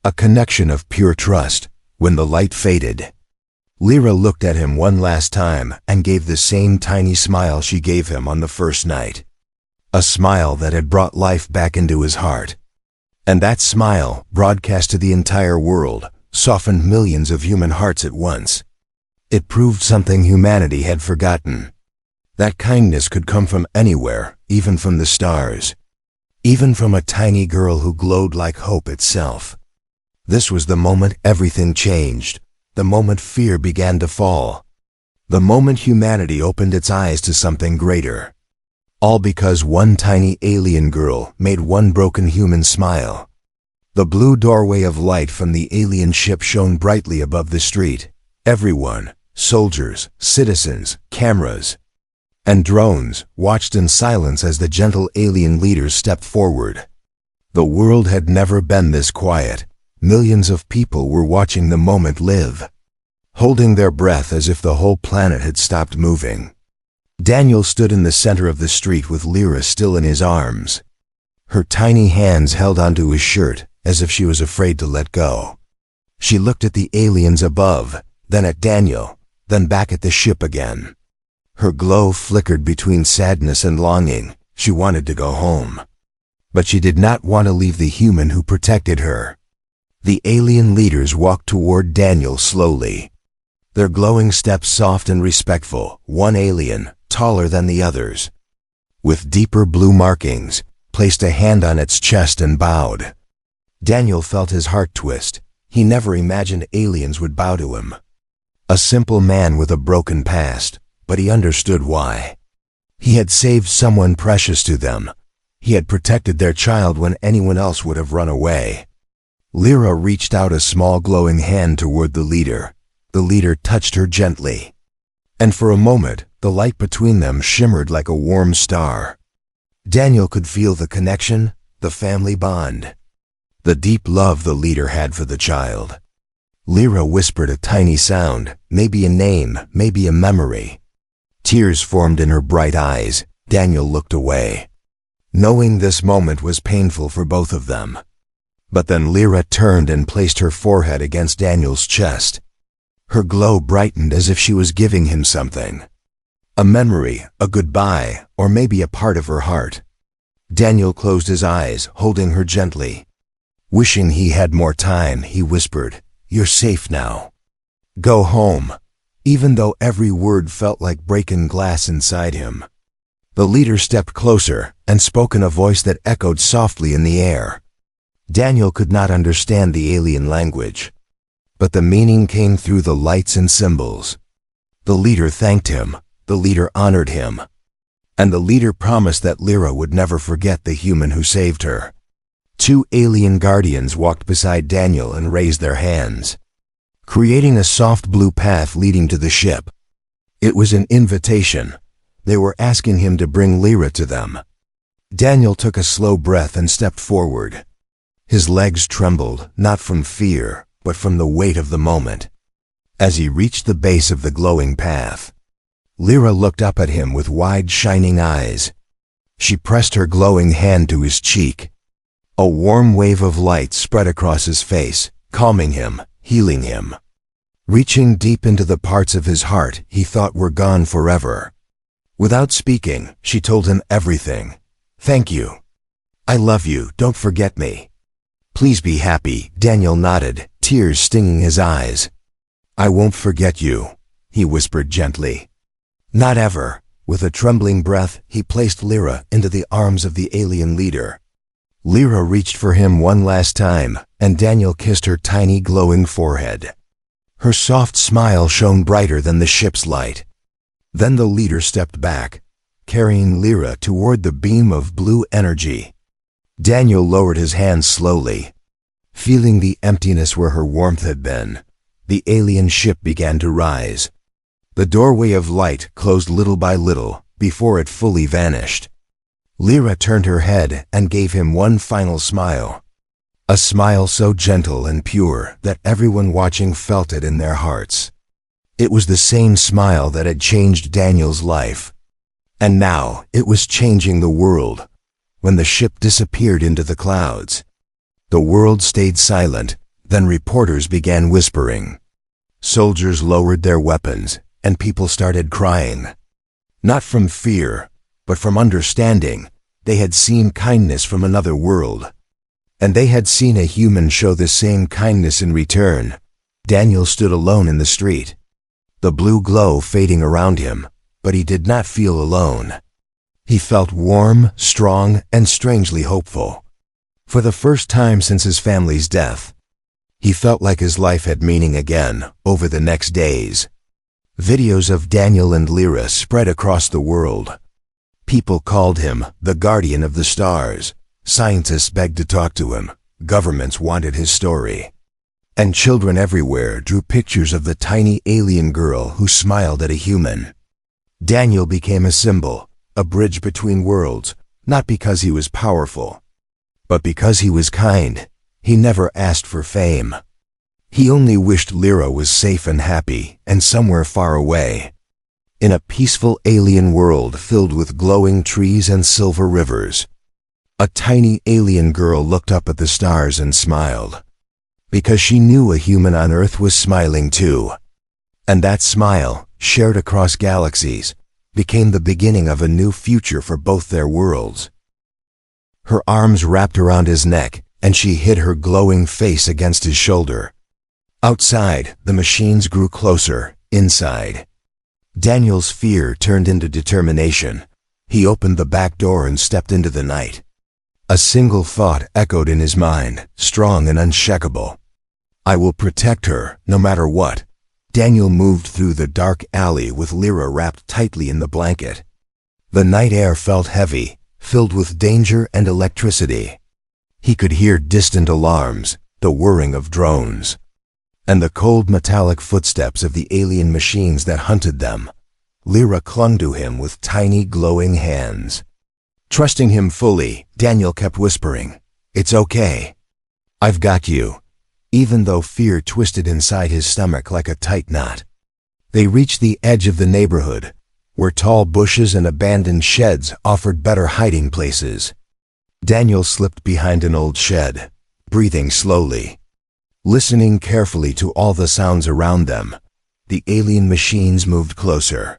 A connection of pure trust. When the light faded, Lyra looked at him one last time and gave the same tiny smile she gave him on the first night. A smile that had brought life back into his heart. And that smile, broadcast to the entire world, softened millions of human hearts at once. It proved something humanity had forgotten. That kindness could come from anywhere, even from the stars. Even from a tiny girl who glowed like hope itself. This was the moment everything changed, the moment fear began to fall. The moment humanity opened its eyes to something greater. All because one tiny alien girl made one broken human smile. The blue doorway of light from the alien ship shone brightly above the street. Everyone, soldiers, citizens, cameras, and drones, watched in silence as the gentle alien leaders stepped forward. The world had never been this quiet. Millions of people were watching the moment live, holding their breath as if the whole planet had stopped moving. Daniel stood in the center of the street with Lyra still in his arms. Her tiny hands held onto his shirt as if she was afraid to let go. She looked at the aliens above, then at Daniel, then back at the ship again. Her glow flickered between sadness and longing. She wanted to go home. But she did not want to leave the human who protected her. The alien leaders walked toward Daniel slowly. Their glowing steps soft and respectful, one alien, taller than the others, with deeper blue markings, placed a hand on its chest and bowed. Daniel felt his heart twist. He never imagined aliens would bow to him. A simple man with a broken past, but he understood why. He had saved someone precious to them. He had protected their child when anyone else would have run away. Lyra reached out a small glowing hand toward the leader. The leader touched her gently. And for a moment, the light between them shimmered like a warm star. Daniel could feel the connection, the family bond, the deep love the leader had for the child. Lyra whispered a tiny sound, maybe a name, maybe a memory. Tears formed in her bright eyes. Daniel looked away. Knowing this moment was painful for both of them. But then Lyra turned and placed her forehead against Daniel's chest. Her glow brightened as if she was giving him something. A memory, a goodbye, or maybe a part of her heart. Daniel closed his eyes, holding her gently. Wishing he had more time, he whispered, "You're safe now. Go home," even though every word felt like breaking glass inside him. The leader stepped closer and spoke in a voice that echoed softly in the air. Daniel could not understand the alien language, but the meaning came through the lights and symbols. The leader thanked him, the leader honored him, and the leader promised that Lyra would never forget the human who saved her. Two alien guardians walked beside Daniel and raised their hands, creating a soft blue path leading to the ship. It was an invitation. They were asking him to bring Lyra to them. Daniel took a slow breath and stepped forward. His legs trembled, not from fear, but from the weight of the moment. As he reached the base of the glowing path, Lyra looked up at him with wide, shining eyes. She pressed her glowing hand to his cheek. A warm wave of light spread across his face, calming him, healing him, reaching deep into the parts of his heart he thought were gone forever. Without speaking, she told him everything. "Thank you. I love you, don't forget me. Please be happy." Daniel nodded, tears stinging his eyes. "I won't forget you," he whispered gently. "Not ever." With a trembling breath, he placed Lyra into the arms of the alien leader. Lyra reached for him one last time, and Daniel kissed her tiny glowing forehead. Her soft smile shone brighter than the ship's light. Then the leader stepped back, carrying Lyra toward the beam of blue energy. Daniel lowered his hands slowly. Feeling the emptiness where her warmth had been, the alien ship began to rise. The doorway of light closed little by little before it fully vanished. Lyra turned her head and gave him one final smile. A smile so gentle and pure that everyone watching felt it in their hearts. It was the same smile that had changed Daniel's life. And now it was changing the world. When the ship disappeared into the clouds, the world stayed silent, Then reporters began whispering. Soldiers lowered their weapons, and people started crying. Not from fear, but from understanding. They had seen kindness from another world. And they had seen a human show the same kindness in return. Daniel stood alone in the street, the blue glow fading around him, but he did not feel alone. He felt warm, strong, and strangely hopeful. For the first time since his family's death, he felt like his life had meaning again. Over the next days, videos of Daniel and Lyra spread across the world. People called him the guardian of the stars. Scientists begged to talk to him. Governments wanted his story. And children everywhere drew pictures of the tiny alien girl who smiled at a human. Daniel became a symbol, a bridge between worlds, not because he was powerful, but because he was kind. He never asked for fame. He only wished Lyra was safe and happy, and somewhere far away, in a peaceful alien world filled with glowing trees and silver rivers. A tiny alien girl looked up at the stars and smiled, because she knew a human on Earth was smiling too. And that smile, shared across galaxies, became the beginning of a new future for both their worlds. Her arms wrapped around his neck, and she hid her glowing face against his shoulder. Outside, the machines grew closer. Inside, Daniel's fear turned into determination. He opened the back door and stepped into the night. A single thought echoed in his mind, strong and unshakable. I will protect her, no matter what. Daniel moved through the dark alley with Lyra wrapped tightly in the blanket. The night air felt heavy, filled with danger and electricity. He could hear distant alarms, the whirring of drones, and the cold metallic footsteps of the alien machines that hunted them. Lyra clung to him with tiny glowing hands. Trusting him fully, Daniel kept whispering, "It's okay. I've got you," even though fear twisted inside his stomach like a tight knot. They reached the edge of the neighborhood, where tall bushes and abandoned sheds offered better hiding places. Daniel slipped behind an old shed, breathing slowly, listening carefully to all the sounds around them. The alien machines moved closer,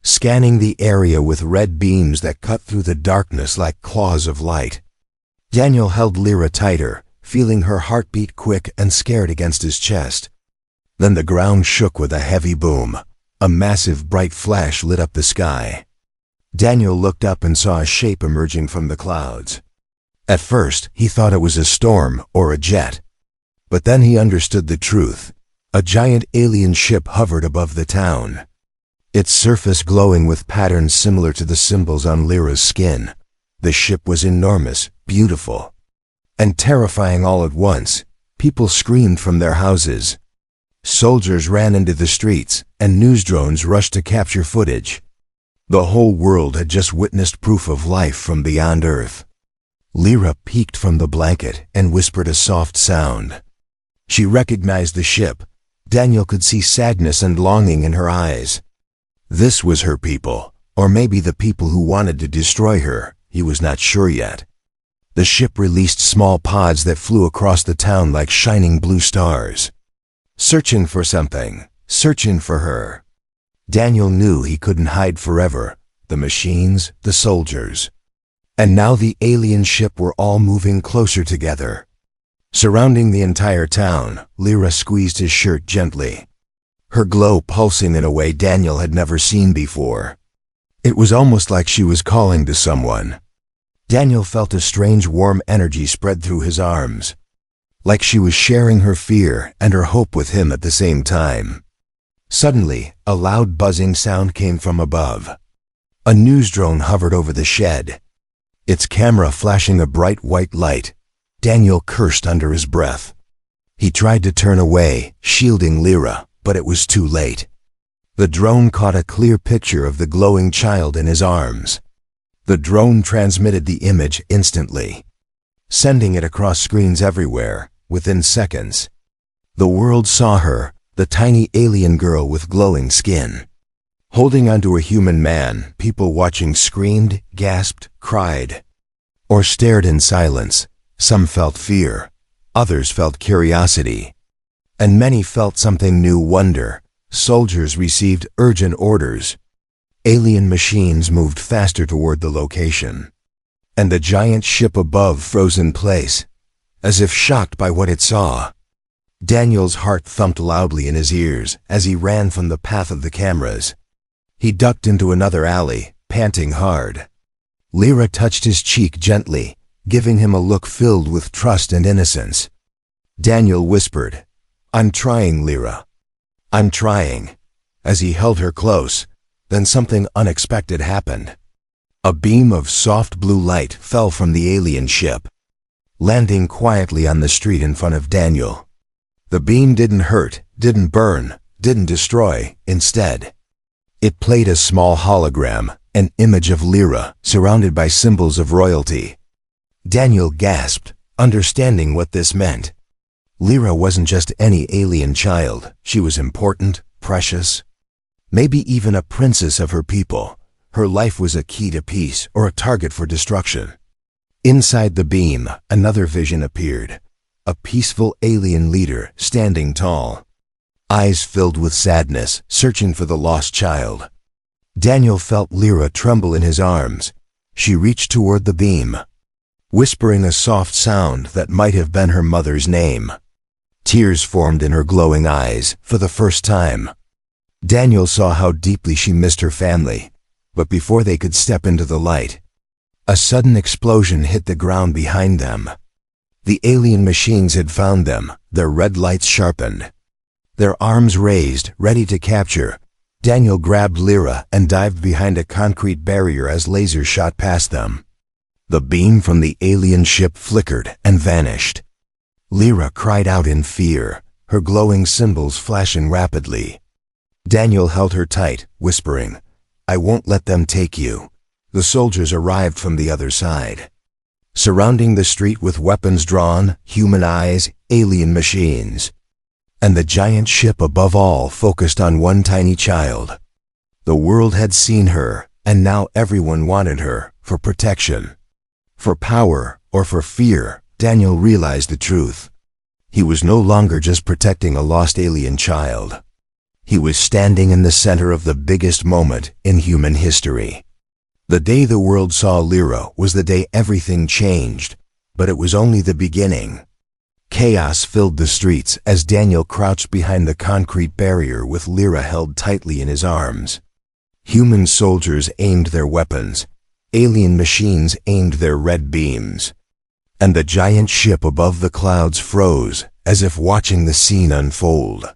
scanning the area with red beams that cut through the darkness like claws of light. Daniel held Lyra tighter, feeling her heartbeat quick and scared against his chest. Then the ground shook with a heavy boom. A massive bright flash lit up the sky. Daniel looked up and saw a shape emerging from the clouds. At first, he thought it was a storm or a jet. But then he understood the truth. A giant alien ship hovered above the town, its surface glowing with patterns similar to the symbols on Lyra's skin. The ship was enormous, beautiful, and terrifying all at once. People screamed from their houses. Soldiers ran into the streets, and news drones rushed to capture footage. The whole world had just witnessed proof of life from beyond Earth. Lyra peeked from the blanket and whispered a soft sound. She recognized the ship. Daniel could see sadness and longing in her eyes. This was her people, or maybe the people who wanted to destroy her. He was not sure yet. The ship released small pods that flew across the town like shining blue stars. Searching for something, searching for her. Daniel knew he couldn't hide forever. The machines, the soldiers, and now the alien ship were all moving closer together. Surrounding the entire town, Lyra squeezed his shirt gently, her glow pulsing in a way Daniel had never seen before. It was almost like she was calling to someone. Daniel felt a strange warm energy spread through his arms, like she was sharing her fear and her hope with him at the same time. Suddenly, a loud buzzing sound came from above. A news drone hovered over the shed, its camera flashing a bright white light. Daniel cursed under his breath. He tried to turn away, shielding Lyra, but it was too late. The drone caught a clear picture of the glowing child in his arms. The drone transmitted the image instantly, sending it across screens everywhere. Within seconds, the world saw her, the tiny alien girl with glowing skin, holding onto a human man. People watching screamed, gasped, cried, or stared in silence. Some felt fear, Others felt curiosity. And many felt something new: wonder. Soldiers received urgent orders. Alien machines moved faster toward the location. And the giant ship above froze in place, as if shocked by what it saw. Daniel's heart thumped loudly in his ears as he ran from the path of the cameras. He ducked into another alley, panting hard. Lyra touched his cheek gently, giving him a look filled with trust and innocence. Daniel whispered, "I'm trying, Lyra. I'm trying." As he held her close, then something unexpected happened. A beam of soft blue light fell from the alien ship, landing quietly on the street in front of Daniel. The beam didn't hurt, didn't burn, didn't destroy. Instead, it played a small hologram, an image of Lyra, surrounded by symbols of royalty. Daniel gasped, understanding what this meant. Lyra wasn't just any alien child. She was important, precious, maybe even a princess of her people. Her life was a key to peace or a target for destruction. Inside the beam, another vision appeared. A peaceful alien leader standing tall, eyes filled with sadness, searching for the lost child. Daniel felt Lyra tremble in his arms. She reached toward the beam, whispering a soft sound that might have been her mother's name. Tears formed in her glowing eyes for the first time. Daniel saw how deeply she missed her family. But before they could step into the light, a sudden explosion hit the ground behind them. The alien machines had found them, their red lights sharpened, their arms raised, ready to capture. Daniel grabbed Lyra and dived behind a concrete barrier as lasers shot past them. The beam from the alien ship flickered and vanished. Lyra cried out in fear, her glowing symbols flashing rapidly. Daniel held her tight, whispering, "I won't let them take you." The soldiers arrived from the other side, surrounding the street with weapons drawn, human eyes, alien machines. And the giant ship above all focused on one tiny child. The world had seen her, and now everyone wanted her, for protection, for power, or for fear. Daniel realized the truth. He was no longer just protecting a lost alien child. He was standing in the center of the biggest moment in human history. The day the world saw Lyra was the day everything changed, but it was only the beginning. Chaos filled the streets as Daniel crouched behind the concrete barrier with Lyra held tightly in his arms. Human soldiers aimed their weapons. Alien machines aimed their red beams. And the giant ship above the clouds froze, as if watching the scene unfold.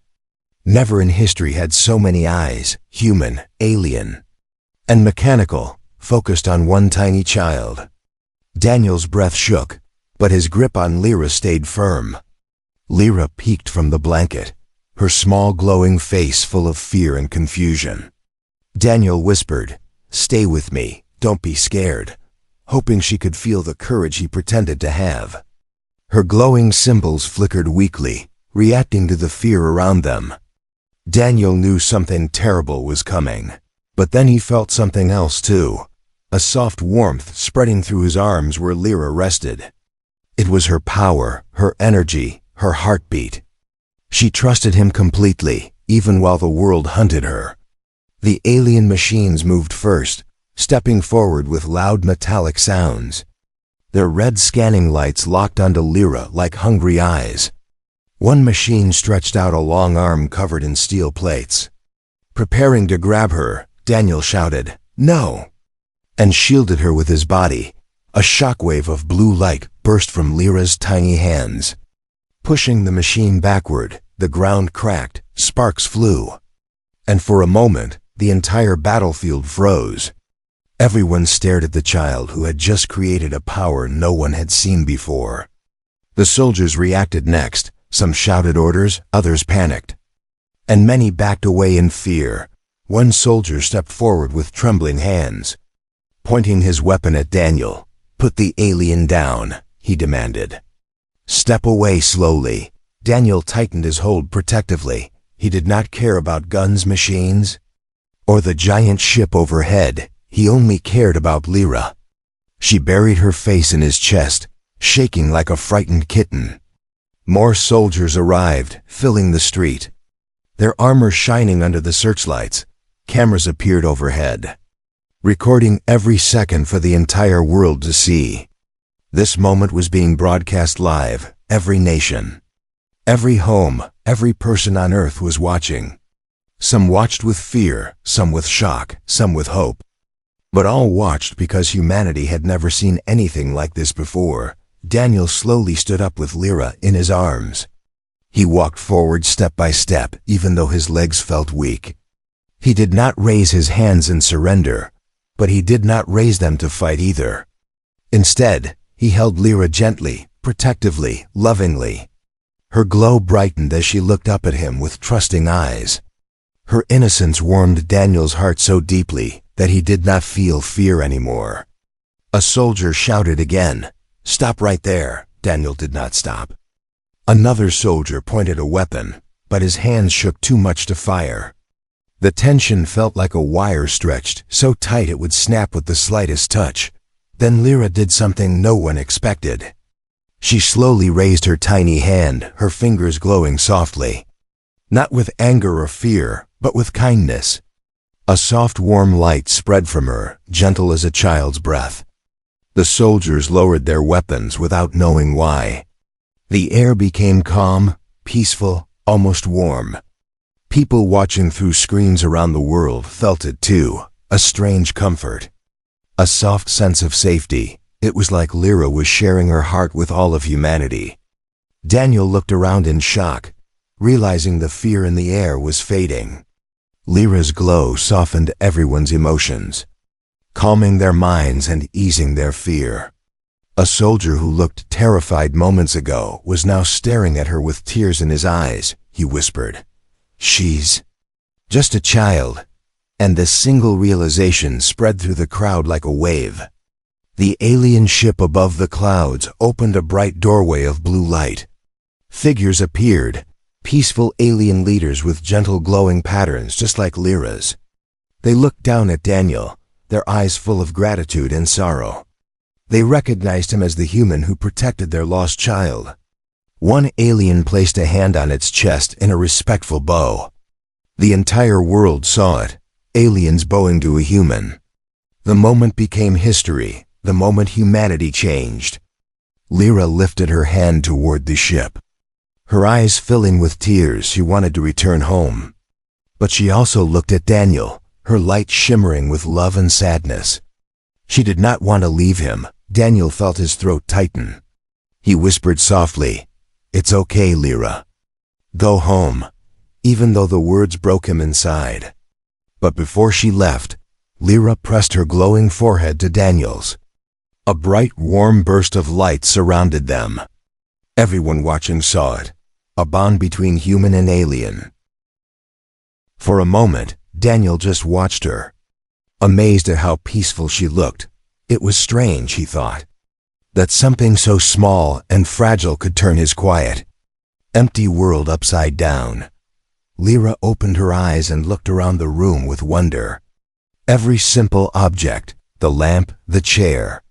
Never in history had so many eyes, human, alien, and mechanical, focused on one tiny child. Daniel's breath shook, but his grip on Lyra stayed firm. Lyra peeked from the blanket, her small glowing face full of fear and confusion. Daniel whispered, "Stay with me, don't be scared," hoping she could feel the courage he pretended to have. Her glowing symbols flickered weakly, reacting to the fear around them. Daniel knew something terrible was coming, but then he felt something else too, a soft warmth spreading through his arms where Lyra rested. It was her power, her energy, her heartbeat. She trusted him completely, even while the world hunted her. The alien machines moved first, stepping forward with loud metallic sounds. Their red scanning lights locked onto Lyra like hungry eyes. One machine stretched out a long arm covered in steel plates. Preparing to grab her, Daniel shouted, "No!" and shielded her with his body. A shockwave of blue light burst from Lyra's tiny hands. Pushing the machine backward, the ground cracked, sparks flew. And for a moment, the entire battlefield froze. Everyone stared at the child who had just created a power no one had seen before. The soldiers reacted next. Some shouted orders, others panicked. And many backed away in fear. One soldier stepped forward with trembling hands. Pointing his weapon at Daniel, "Put the alien down," he demanded. "Step away slowly." Daniel tightened his hold protectively. He did not care about guns, machines, or the giant ship overhead. He only cared about Lyra. She buried her face in his chest, shaking like a frightened kitten. More soldiers arrived, filling the street. Their armor shining under the searchlights, cameras appeared overhead, recording every second for the entire world to see. This moment was being broadcast live, every nation, every home, every person on Earth was watching. Some watched with fear, some with shock, some with hope. But all watched because humanity had never seen anything like this before. Daniel slowly stood up with Lyra in his arms. He walked forward step by step, even though his legs felt weak. He did not raise his hands in surrender, but he did not raise them to fight either. Instead, he held Lyra gently, protectively, lovingly. Her glow brightened as she looked up at him with trusting eyes. Her innocence warmed Daniel's heart so deeply that he did not feel fear anymore. A soldier shouted again, "Stop right there." Daniel did not stop. Another soldier pointed a weapon, but his hands shook too much to fire. The tension felt like a wire stretched so tight it would snap with the slightest touch. Then Lyra did something no one expected. She slowly raised her tiny hand, her fingers glowing softly. Not with anger or fear, but with kindness. A soft warm light spread from her, gentle as a child's breath. The soldiers lowered their weapons without knowing why. The air became calm, peaceful, almost warm. People watching through screens around the world felt it too, a strange comfort. A soft sense of safety. It was like Lyra was sharing her heart with all of humanity. Daniel looked around in shock, realizing the fear in the air was fading. Lyra's glow softened everyone's emotions, calming their minds and easing their fear. A soldier who looked terrified moments ago was now staring at her with tears in his eyes. He whispered, "She's just a child." And this single realization spread through the crowd like a wave. The alien ship above the clouds opened a bright doorway of blue light. Figures appeared, peaceful alien leaders with gentle glowing patterns just like Lyra's. They looked down at Daniel, their eyes full of gratitude and sorrow. They recognized him as the human who protected their lost child. One alien placed a hand on its chest in a respectful bow. The entire world saw it, aliens bowing to a human. The moment became history, the moment humanity changed. Lyra lifted her hand toward the ship. Her eyes filling with tears, she wanted to return home. But she also looked at Daniel, her light shimmering with love and sadness. She did not want to leave him. Daniel felt his throat tighten. He whispered softly, "It's okay, Lyra. Go home," even though the words broke him inside. But before she left, Lyra pressed her glowing forehead to Daniel's. A bright, warm burst of light surrounded them. Everyone watching saw it, a bond between human and alien. For a moment, Daniel just watched her, amazed at how peaceful she looked. It was strange, he thought, that something so small and fragile could turn his quiet, empty world upside down. Lyra opened her eyes and looked around the room with wonder. Every simple object, the lamp, the chair,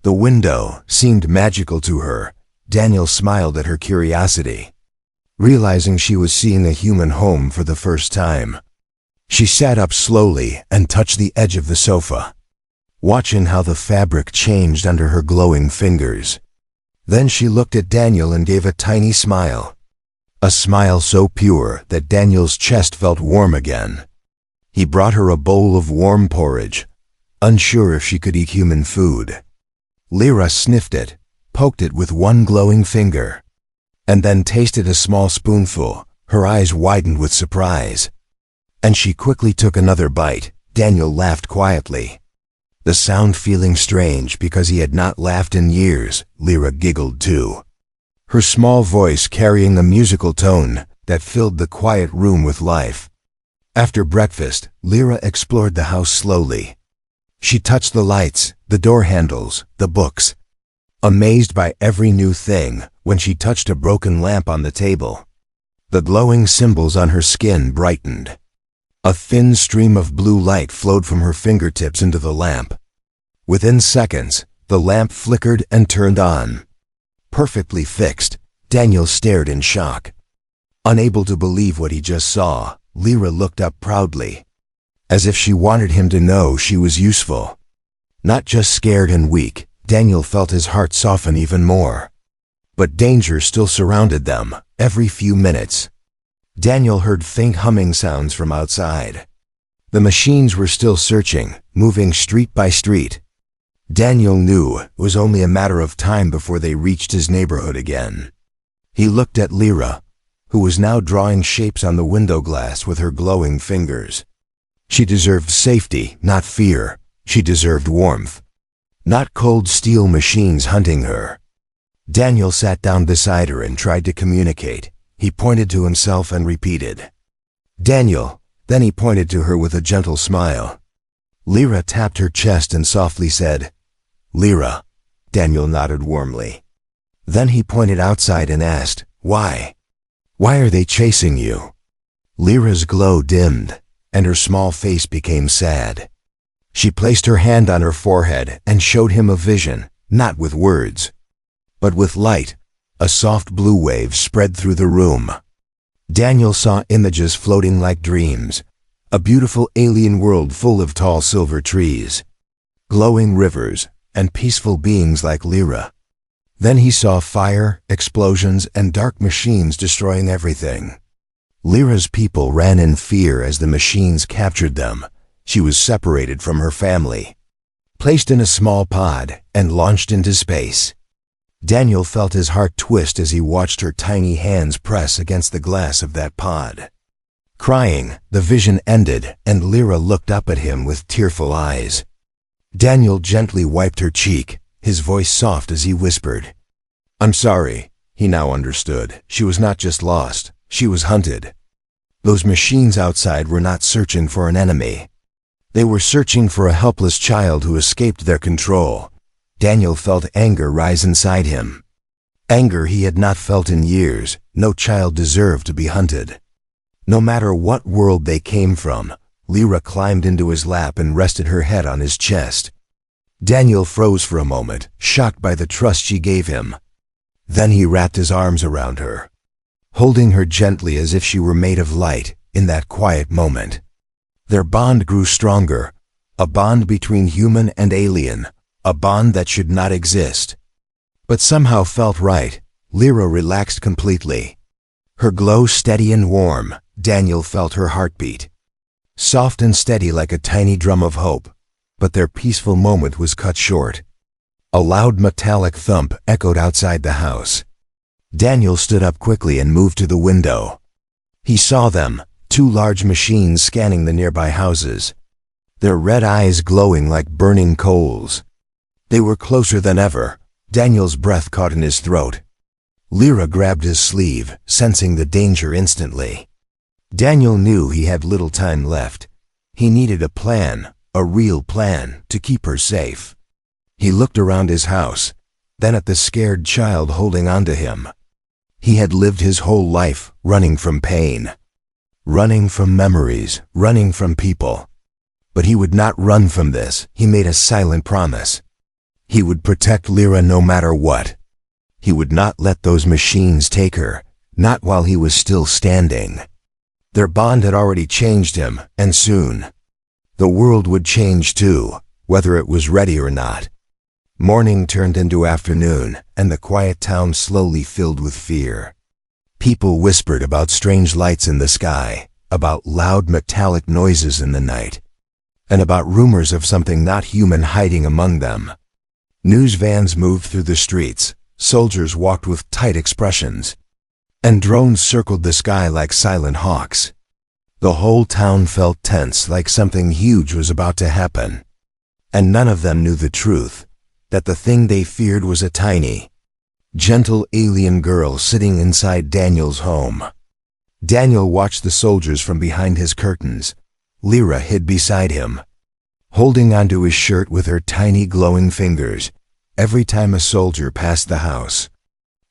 the window, seemed magical to her. Daniel smiled at her curiosity, realizing she was seeing a human home for the first time. She sat up slowly and touched the edge of the sofa, watching how the fabric changed under her glowing fingers. Then she looked at Daniel and gave a tiny smile. A smile so pure that Daniel's chest felt warm again. He brought her a bowl of warm porridge, unsure if she could eat human food. Lyra sniffed it, poked it with one glowing finger, and then tasted a small spoonful. Her eyes widened with surprise. And she quickly took another bite. Daniel laughed quietly, the sound feeling strange because he had not laughed in years. Lyra giggled too, her small voice carrying a musical tone that filled the quiet room with life. After breakfast, Lyra explored the house slowly. She touched the lights, the door handles, the books, amazed by every new thing. When she touched a broken lamp on the table, the glowing symbols on her skin brightened. A thin stream of blue light flowed from her fingertips into the lamp. Within seconds, the lamp flickered and turned on. Perfectly fixed, Daniel stared in shock. Unable to believe what he just saw, Lyra looked up proudly, as if she wanted him to know she was useful. Not just scared and weak, Daniel felt his heart soften even more. But danger still surrounded them, every few minutes. Daniel heard faint humming sounds from outside. The machines were still searching, moving street by street. Daniel knew it was only a matter of time before they reached his neighborhood again. He looked at Lyra, who was now drawing shapes on the window glass with her glowing fingers. She deserved safety, not fear. She deserved warmth, not cold steel machines hunting her. Daniel sat down beside her and tried to communicate. He pointed to himself and repeated, "Daniel." Then he pointed to her with a gentle smile. Lyra tapped her chest and softly said, "Lyra." Daniel nodded warmly. Then he pointed outside and asked, "Why? Why are they chasing you?" Lyra's glow dimmed, and her small face became sad. She placed her hand on her forehead and showed him a vision, not with words, but with light. A soft blue wave spread through the room. Daniel saw images floating like dreams, a beautiful alien world full of tall silver trees, glowing rivers, and peaceful beings like Lyra. Then he saw fire, explosions, and dark machines destroying everything. Lyra's people ran in fear as the machines captured them. She was separated from her family, placed in a small pod, and launched into space. Daniel felt his heart twist as he watched her tiny hands press against the glass of that pod. Crying, the vision ended, and Lyra looked up at him with tearful eyes. Daniel gently wiped her cheek, his voice soft as he whispered, "I'm sorry." He now understood. She was not just lost, she was hunted. Those machines outside were not searching for an enemy. They were searching for a helpless child who escaped their control. Daniel felt anger rise inside him. Anger he had not felt in years. No child deserved to be hunted. No matter what world they came from, Lyra climbed into his lap and rested her head on his chest. Daniel froze for a moment, shocked by the trust she gave him. Then he wrapped his arms around her, holding her gently as if she were made of light. In that quiet moment, their bond grew stronger, a bond between human and alien, a bond that should not exist, but somehow felt right. Lyra relaxed completely. Her glow steady and warm. Daniel felt her heartbeat, soft and steady like a tiny drum of hope. But their peaceful moment was cut short. A loud metallic thump echoed outside the house. Daniel stood up quickly and moved to the window. He saw them, two large machines scanning the nearby houses, their red eyes glowing like burning coals. They were closer than ever. Daniel's breath caught in his throat. Lyra grabbed his sleeve, sensing the danger instantly. Daniel knew he had little time left. He needed a plan, a real plan, to keep her safe. He looked around his house, then at the scared child holding onto him. He had lived his whole life running from pain, running from memories, running from people. But he would not run from this. He made a silent promise. He would protect Lyra no matter what. He would not let those machines take her, not while he was still standing. Their bond had already changed him, and soon the world would change too, whether it was ready or not. Morning turned into afternoon, and the quiet town slowly filled with fear. People whispered about strange lights in the sky, about loud metallic noises in the night, and about rumors of something not human hiding among them. News vans moved through the streets, soldiers walked with tight expressions, and drones circled the sky like silent hawks. The whole town felt tense, like something huge was about to happen. And none of them knew the truth, that the thing they feared was a tiny, gentle alien girl sitting inside Daniel's home. Daniel watched the soldiers from behind his curtains. Lyra hid beside him, holding onto his shirt with her tiny glowing fingers. Every time a soldier passed the house,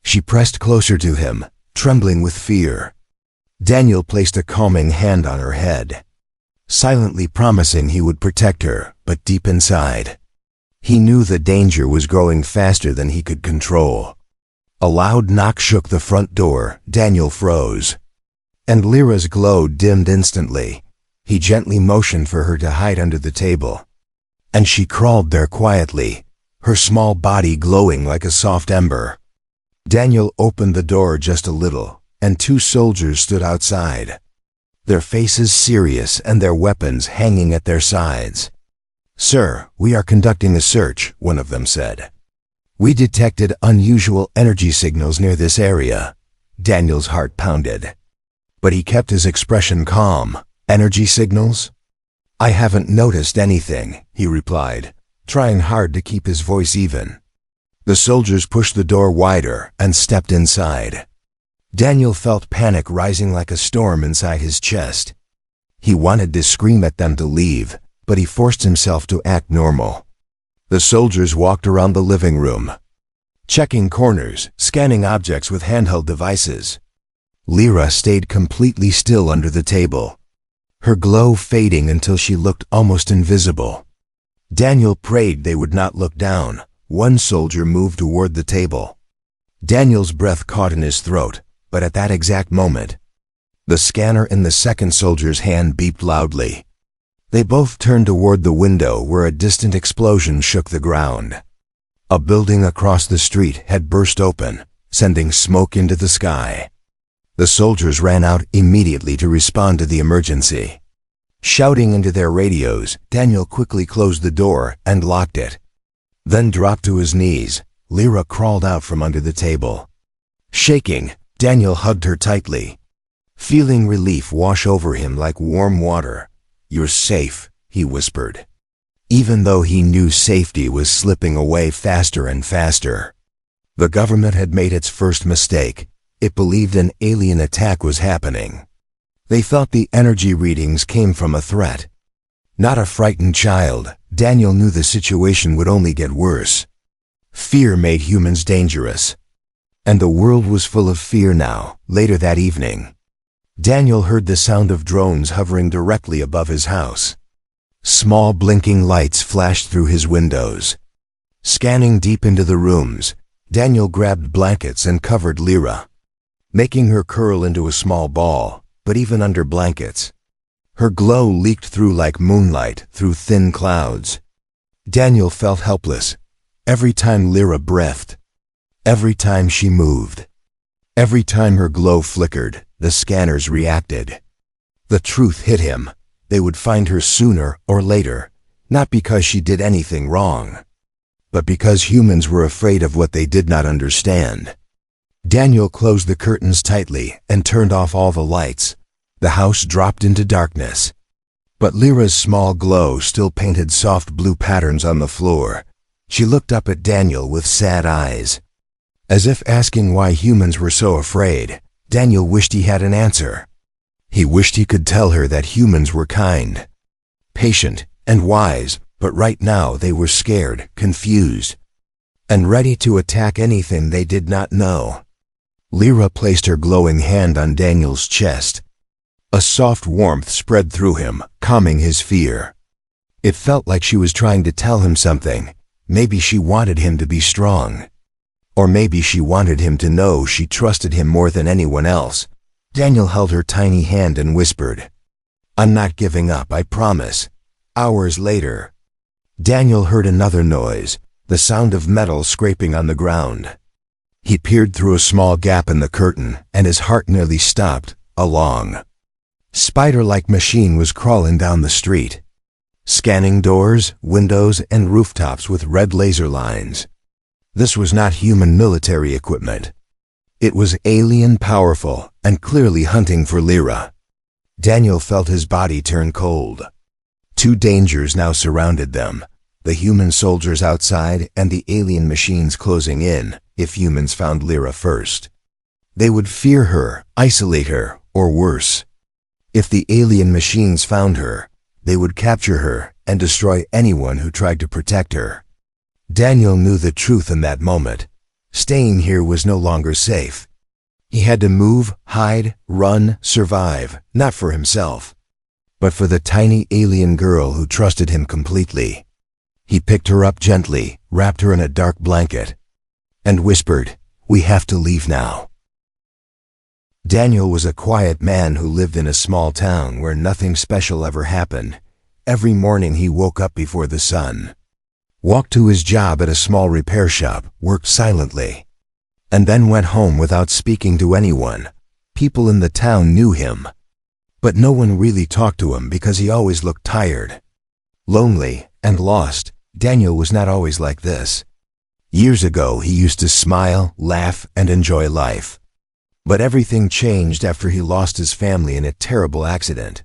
she pressed closer to him, trembling with fear. Daniel placed a calming hand on her head, silently promising he would protect her, but deep inside, he knew the danger was growing faster than he could control. A loud knock shook the front door. Daniel froze. And Lyra's glow dimmed instantly. He gently motioned for her to hide under the table. And she crawled there quietly, her small body glowing like a soft ember. Daniel opened the door just a little, and 2 soldiers stood outside, their faces serious and their weapons hanging at their sides. "Sir, we are conducting a search," one of them said. "We detected unusual energy signals near this area." Daniel's heart pounded. But he kept his expression calm. "Energy signals? I haven't noticed anything," he replied, trying hard to keep his voice even. The soldiers pushed the door wider and stepped inside. Daniel felt panic rising like a storm inside his chest. He wanted to scream at them to leave, but he forced himself to act normal. The soldiers walked around the living room, checking corners, scanning objects with handheld devices. Lyra stayed completely still under the table, her glow fading until she looked almost invisible. Daniel prayed they would not look down. One soldier moved toward the table. Daniel's breath caught in his throat, but at that exact moment, the scanner in the second soldier's hand beeped loudly. They both turned toward the window where a distant explosion shook the ground. A building across the street had burst open, sending smoke into the sky. The soldiers ran out immediately to respond to the emergency. Shouting into their radios, Daniel quickly closed the door and locked it. Then dropped to his knees. Lyra crawled out from under the table. Shaking, Daniel hugged her tightly, feeling relief wash over him like warm water. "You're safe," he whispered, even though he knew safety was slipping away faster and faster. The government had made its first mistake. It believed an alien attack was happening. They thought the energy readings came from a threat, not a frightened child. Daniel knew the situation would only get worse. Fear made humans dangerous, and the world was full of fear now. Later that evening, Daniel heard the sound of drones hovering directly above his house. Small blinking lights flashed through his windows. Scanning deep into the rooms, Daniel grabbed blankets and covered Lyra, making her curl into a small ball. But even under blankets, her glow leaked through like moonlight through thin clouds. Daniel felt helpless every time Lyra breathed, every time she moved, every time her glow flickered. The scanners reacted. The truth hit him. They would find her sooner or later, not because she did anything wrong, but because humans were afraid of what they did not understand. Daniel closed the curtains tightly and turned off all the lights. The house dropped into darkness, but Lyra's small glow still painted soft blue patterns on the floor. She looked up at Daniel with sad eyes, as if asking why humans were so afraid. Daniel wished he had an answer. He wished he could tell her that humans were kind, patient, and wise, but right now they were scared, confused, and ready to attack anything they did not know. Lyra placed her glowing hand on Daniel's chest. A soft warmth spread through him, calming his fear. It felt like she was trying to tell him something. Maybe she wanted him to be strong. Or maybe she wanted him to know she trusted him more than anyone else. Daniel held her tiny hand and whispered, "I'm not giving up, I promise." Hours later, Daniel heard another noise, the sound of metal scraping on the ground. He peered through a small gap in the curtain, and his heart nearly stopped. A long, spider-like machine was crawling down the street, scanning doors, windows, and rooftops with red laser lines. This was not human military equipment. It was alien, powerful, and clearly hunting for Lyra. Daniel felt his body turn cold. 2 dangers now surrounded them, the human soldiers outside and the alien machines closing in. If humans found Lyra first, they would fear her, isolate her, or worse. If the alien machines found her, they would capture her and destroy anyone who tried to protect her. Daniel knew the truth in that moment. Staying here was no longer safe. He had to move, hide, run, survive, not for himself, but for the tiny alien girl who trusted him completely. He picked her up gently, wrapped her in a dark blanket, and whispered, We have to leave now." Daniel was a quiet man who lived in a small town where nothing special ever happened. Every morning he woke up before the sun, walked to his job at a small repair shop, worked silently, and then went home without speaking to anyone. People in the town knew him, but no one really talked to him because he always looked tired, lonely, and lost. Daniel was not always like this. Years ago, he used to smile, laugh, and enjoy life. But everything changed after he lost his family in a terrible accident.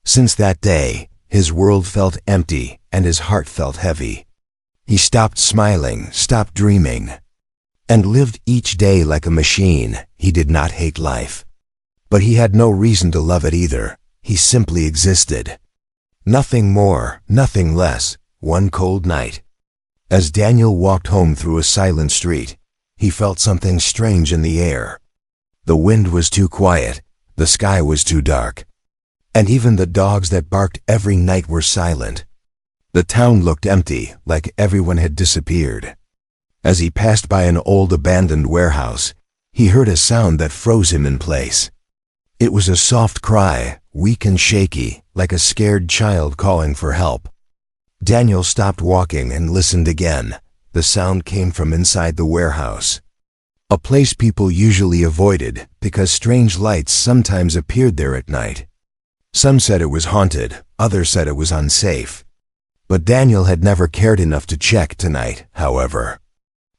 Since that day, his world felt empty and his heart felt heavy. He stopped smiling, stopped dreaming, and lived each day like a machine. He did not hate life, but he had no reason to love it either. He simply existed. Nothing more, nothing less. One cold night, as Daniel walked home through a silent street, he felt something strange in the air. The wind was too quiet, the sky was too dark, and even the dogs that barked every night were silent. The town looked empty, like everyone had disappeared. As he passed by an old abandoned warehouse, he heard a sound that froze him in place. It was a soft cry, weak and shaky, like a scared child calling for help. Daniel stopped walking and listened again. The sound came from inside the warehouse, a place people usually avoided because strange lights sometimes appeared there at night. Some said it was haunted, others said it was unsafe. But Daniel had never cared enough to check tonight, however.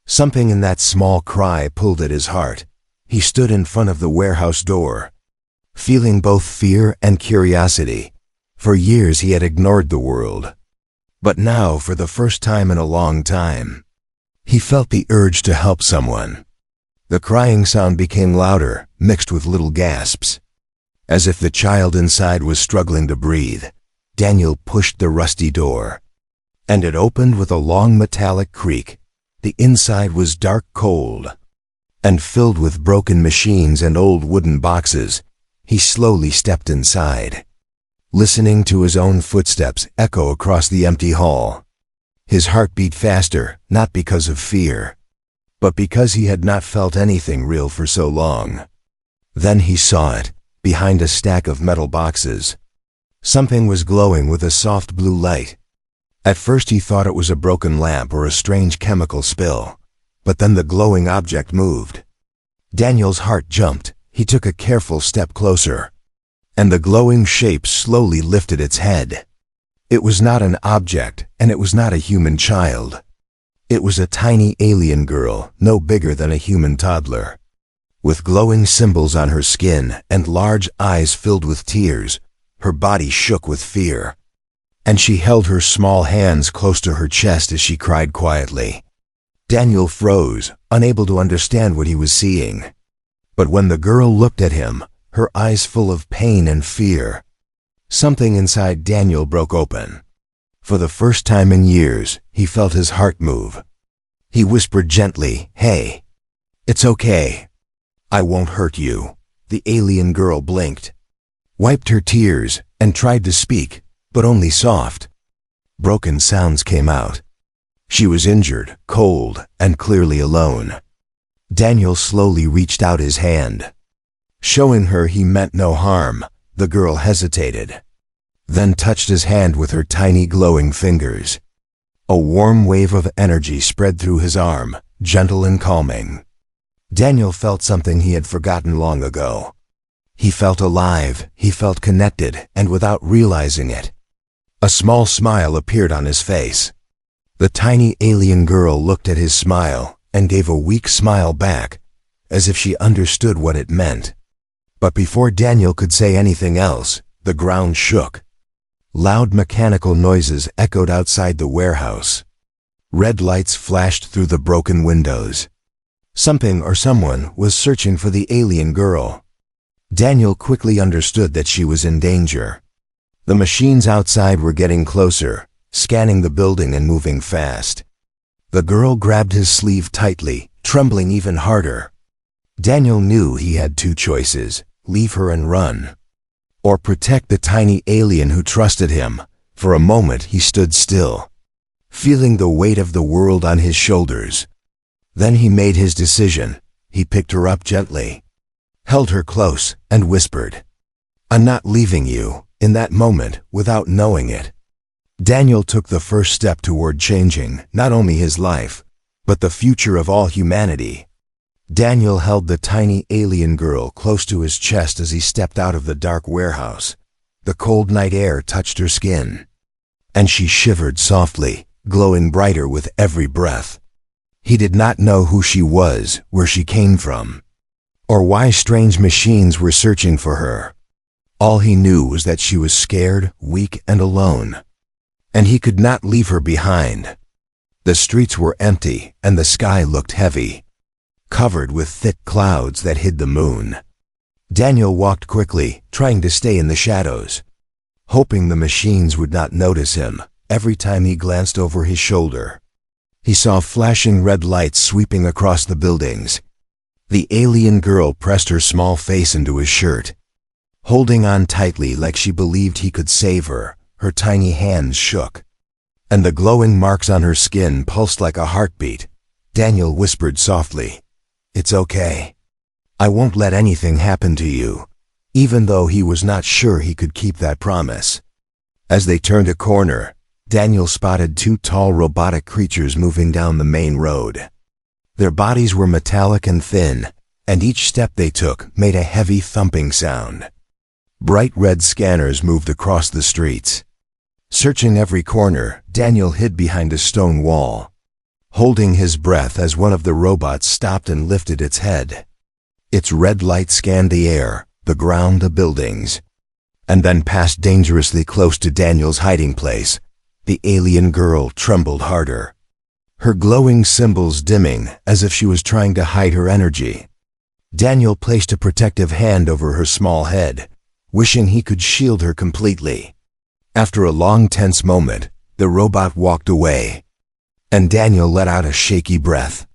Something in that small cry pulled at his heart. He stood in front of the warehouse door, feeling both fear and curiosity. For years he had ignored the world, but now, for the first time in a long time, he felt the urge to help someone. The crying sound became louder, mixed with little gasps. As if the child inside was struggling to breathe, Daniel pushed the rusty door, and it opened with a long metallic creak. The inside was dark cold, and filled with broken machines and old wooden boxes. He slowly stepped inside, listening to his own footsteps echo across the empty hall. His heart beat faster, not because of fear, but because he had not felt anything real for so long. Then he saw it, behind a stack of metal boxes. Something was glowing with a soft blue light. At first he thought it was a broken lamp or a strange chemical spill, but then the glowing object moved. Daniel's heart jumped. He took a careful step closer, and the glowing shape slowly lifted its head. It was not an object, and it was not a human child. It was a tiny alien girl, no bigger than a human toddler, with glowing symbols on her skin and large eyes filled with tears. Her body shook with fear, and she held her small hands close to her chest as she cried quietly. Daniel froze, unable to understand what he was seeing. But when the girl looked at him, her eyes full of pain and fear, something inside Daniel broke open. For the first time in years, he felt his heart move. He whispered gently, "Hey, it's okay. I won't hurt you." The alien girl blinked, wiped her tears, and tried to speak, but only soft, broken sounds came out. She was injured, cold, and clearly alone. Daniel slowly reached out his hand, showing her he meant no harm. The girl hesitated, then touched his hand with her tiny glowing fingers. A warm wave of energy spread through his arm, gentle and calming. Daniel felt something he had forgotten long ago. He felt alive, he felt connected, and without realizing it, a small smile appeared on his face. The tiny alien girl looked at his smile and gave a weak smile back, as if she understood what it meant. But before Daniel could say anything else, the ground shook. Loud mechanical noises echoed outside the warehouse. Red lights flashed through the broken windows. Something or someone was searching for the alien girl. Daniel quickly understood that she was in danger. The machines outside were getting closer, scanning the building and moving fast. The girl grabbed his sleeve tightly, trembling even harder. Daniel knew he had two choices: leave her and run, or protect the tiny alien who trusted him. For a moment he stood still, feeling the weight of the world on his shoulders. Then he made his decision. he picked her up gently, held her close, and whispered, "I'm not leaving you," in that moment, without knowing it. Daniel took the first step toward changing not only his life, but the future of all humanity. Daniel held the tiny alien girl close to his chest as he stepped out of the dark warehouse. The cold night air touched her skin, and she shivered softly, glowing brighter with every breath. He did not know who she was, where she came from, or why strange machines were searching for her. All he knew was that she was scared, weak, and alone, and he could not leave her behind. The streets were empty, and the sky looked heavy, covered with thick clouds that hid the moon. Daniel walked quickly, trying to stay in the shadows, hoping the machines would not notice him. Every time he glanced over his shoulder, he saw flashing red lights sweeping across the buildings. The alien girl pressed her small face into his shirt, holding on tightly like she believed he could save her. Her tiny hands shook, and the glowing marks on her skin pulsed like a heartbeat. Daniel whispered softly, "It's okay. I won't let anything happen to you," even though he was not sure he could keep that promise. As they turned a corner, Daniel spotted two tall robotic creatures moving down the main road. Their bodies were metallic and thin, and each step they took made a heavy thumping sound. Bright red scanners moved across the streets. Searching every corner, Daniel hid behind a stone wall, holding his breath as one of the robots stopped and lifted its head. Its red light scanned the air, the ground, the buildings, and then passed dangerously close to Daniel's hiding place. The alien girl trembled harder, her glowing symbols dimming as if she was trying to hide her energy. Daniel placed a protective hand over her small head, wishing he could shield her completely. After a long, tense moment, the robot walked away, and Daniel let out a shaky breath.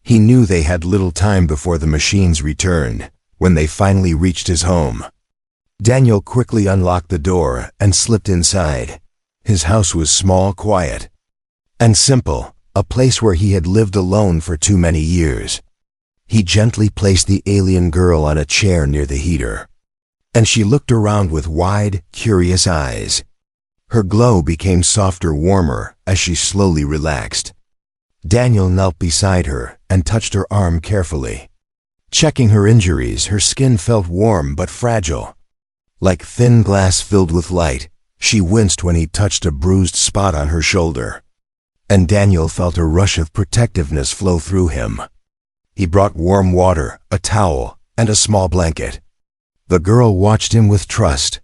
He knew they had little time before the machines returned. When they finally reached his home, Daniel quickly unlocked the door and slipped inside. His house was small, quiet, and simple, a place where he had lived alone for too many years. He gently placed the alien girl on a chair near the heater, and she looked around with wide, curious eyes. Her glow became softer, warmer, as she slowly relaxed. Daniel knelt beside her and touched her arm carefully. Checking her injuries, her skin felt warm but fragile, like thin glass filled with light. She winced when he touched a bruised spot on her shoulder, and Daniel felt a rush of protectiveness flow through him. He brought warm water, a towel, and a small blanket. The girl watched him with trust,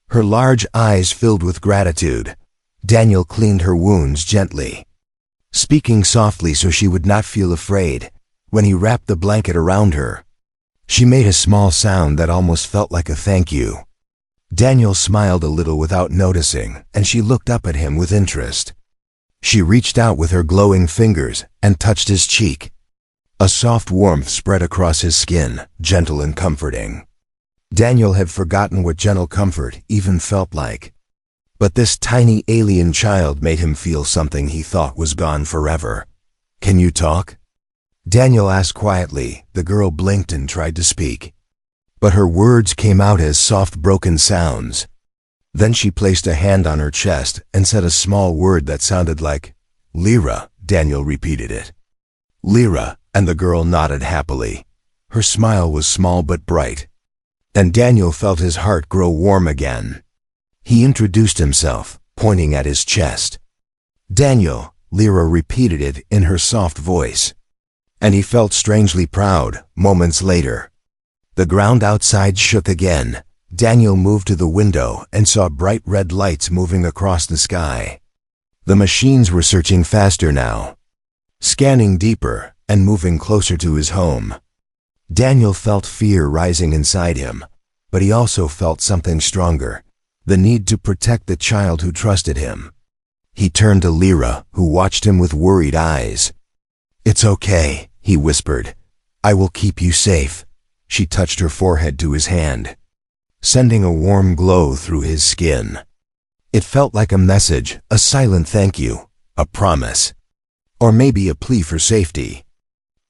her large eyes filled with gratitude. Daniel cleaned her wounds gently, speaking softly so she would not feel afraid. When he wrapped the blanket around her, she made a small sound that almost felt like a thank you. Daniel smiled a little without noticing, and she looked up at him with interest. She reached out with her glowing fingers and touched his cheek. A soft warmth spread across his skin, gentle and comforting. Daniel had forgotten what gentle comfort even felt like. But this tiny alien child made him feel something he thought was gone forever. "Can you talk?" Daniel asked quietly. The girl blinked and tried to speak, but her words came out as soft, broken sounds. Then she placed a hand on her chest and said a small word that sounded like, "Lyra." Daniel repeated it. "Lyra," and the girl nodded happily. Her smile was small but bright, and Daniel felt his heart grow warm again. He introduced himself, pointing at his chest. "Daniel," Lyra repeated it in her soft voice, and he felt strangely proud. Moments later, the ground outside shook again. Daniel moved to the window and saw bright red lights moving across the sky. The machines were searching faster now, scanning deeper and moving closer to his home. Daniel felt fear rising inside him, but he also felt something stronger, the need to protect the child who trusted him. He turned to Lyra, who watched him with worried eyes. "It's okay," he whispered. "I will keep you safe." She touched her forehead to his hand, sending a warm glow through his skin. It felt like a message, a silent thank you, a promise, or maybe a plea for safety.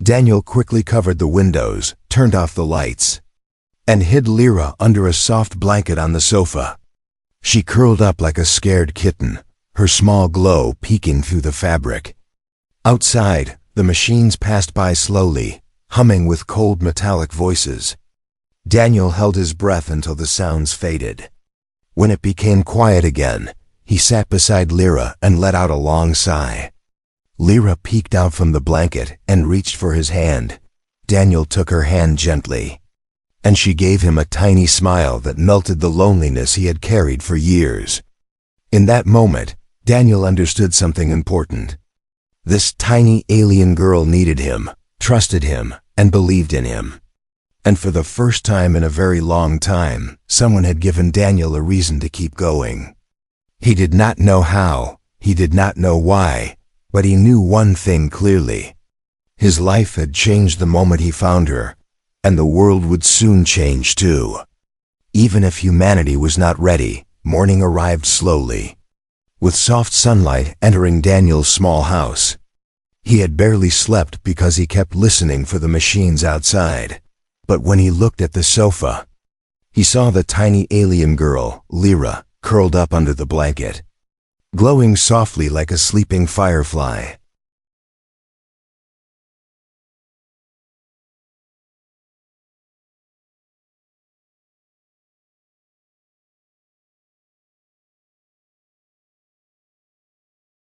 Daniel quickly covered the windows, turned off the lights, and hid Lyra under a soft blanket on the sofa. She curled up like a scared kitten, her small glow peeking through the fabric. Outside, the machines passed by slowly, humming with cold metallic voices. Daniel held his breath until the sounds faded. When it became quiet again, he sat beside Lyra and let out a long sigh. Lyra peeked out from the blanket and reached for his hand. Daniel took her hand gently, and she gave him a tiny smile that melted the loneliness he had carried for years. In that moment, Daniel understood something important. This tiny alien girl needed him, trusted him, and believed in him. And for the first time in a very long time, someone had given Daniel a reason to keep going. He did not know how, he did not know why, but he knew one thing clearly. His life had changed the moment he found her, and the world would soon change too. Even if humanity was not ready, morning arrived slowly, with soft sunlight entering Daniel's small house. He had barely slept because he kept listening for the machines outside. But when he looked at the sofa, he saw the tiny alien girl, Lyra, curled up under the blanket, glowing softly like a sleeping firefly.